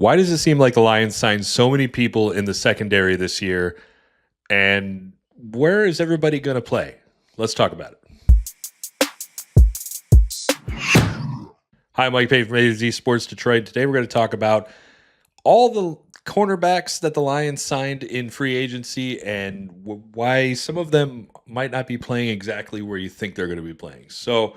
Why does it seem like the Lions signed so many people in the secondary this year? And where is everybody going to play? Let's talk about it. Hi, Mike Payton from A to Z Sports Detroit. Today we're going to talk about all the cornerbacks that the Lions signed in free agency and why some of them might not be playing exactly where you think they're going to be playing. So,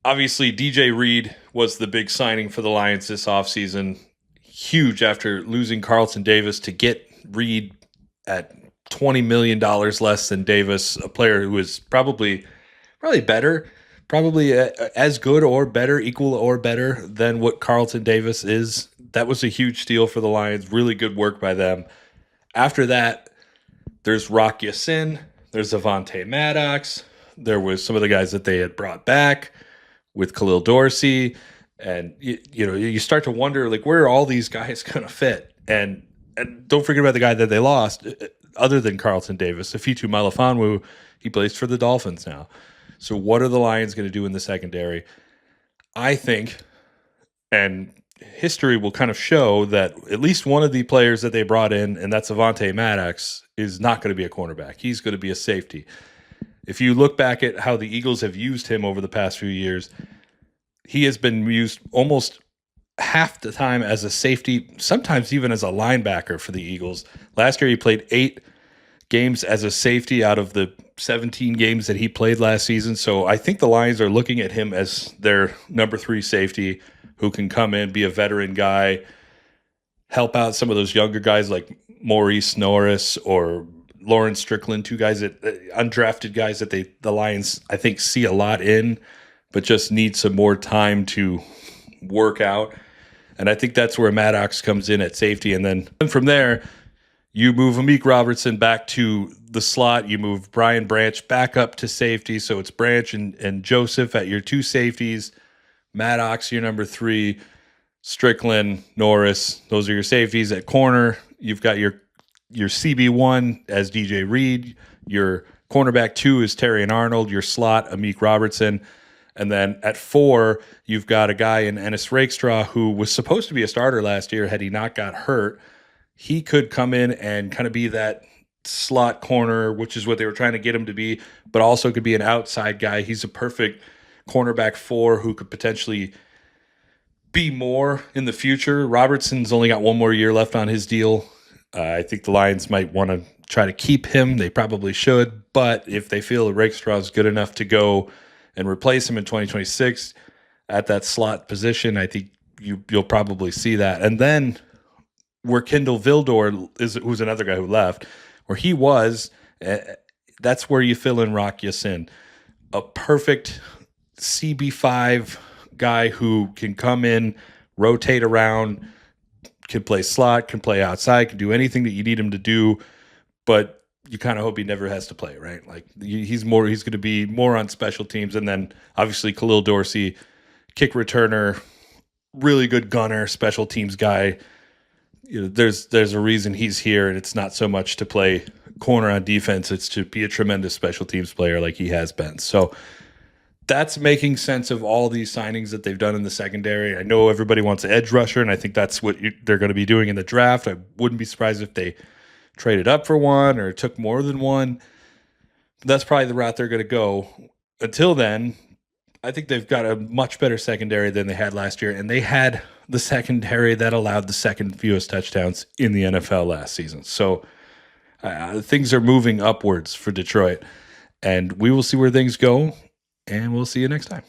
obviously, DJ Reed was the big signing for the Lions this offseason. Huge after losing Carlton Davis to get Reed at $20 million less than Davis, a player who is probably better, probably as good or better, equal or better than what Carlton Davis is. That was a huge steal for the Lions. Really good work by them. After that, there's Rock Ya-Sin, there's Avonte Maddox, there was some of the guys that they had brought back with Khalil Dorsey. And, you start to wonder, like, where are all these guys going to fit? And don't forget about the guy that they lost, other than Carlton Davis, Afitu Melifonwu. He plays for the Dolphins now. So what are the Lions going to do in the secondary? I think, and history will kind of show, that at least one of the players that they brought in, and that's Avonte Maddox, is not going to be a cornerback. He's going to be a safety. If you look back at how the Eagles have used him over the past few years, he has been used almost half the time as a safety, sometimes even as a linebacker for the Eagles. Last year, he played 8 games as a safety out of the 17 games that he played last season. So I think the Lions are looking at him as their number 3 safety who can come in, be a veteran guy, help out some of those younger guys like Maurice Norris or Lawrence Strickland, 2 guys that undrafted guys that the Lions, I think, see a lot in, but just need some more time to work out. And I think that's where Maddox comes in at safety. And then from there, you move Amik Robertson back to the slot. You move Brian Branch back up to safety. So it's Branch and Joseph at your 2 safeties. Maddox, your number 3. Strickland, Norris, those are your safeties. At corner, you've got your CB1 as DJ Reed. Your cornerback 2 is Terry and Arnold. Your slot, Amik Robertson. And then at 4, you've got a guy in Ennis Rakestraw who was supposed to be a starter last year had he not got hurt. He could come in and kind of be that slot corner, which is what they were trying to get him to be, but also could be an outside guy. He's a perfect cornerback 4 who could potentially be more in the future. Robertson's only got 1 more year left on his deal. I think the Lions might want to try to keep him. They probably should, but if they feel that Rakestraw is good enough to go and replace him in 2026 at that slot position, I think you'll probably see that. And then where Kendall Vildor is, who's another guy who left, where he was, that's where you fill in Rock Ya-Sin, a perfect CB5 guy who can come in, rotate around, can play slot, can play outside, can do anything that you need him to do, but you kind of hope he never has to play, right? Like he's going to be more on special teams. And then obviously Khalil Dorsey, kick returner, really good gunner, special teams guy. There's a reason he's here, and it's not so much to play corner on defense. It's to be a tremendous special teams player like he has been. So that's making sense of all these signings that they've done in the secondary. I know everybody wants an edge rusher, and I think that's what they're going to be doing in the draft. I wouldn't be surprised if they traded up for one or took more than one. That's probably the route they're going to go. Until then, I think they've got a much better secondary than they had last year, and they had the secondary that allowed the second fewest touchdowns in the NFL last season. So things are moving upwards for Detroit, and we will see where things go, and we'll see you next time.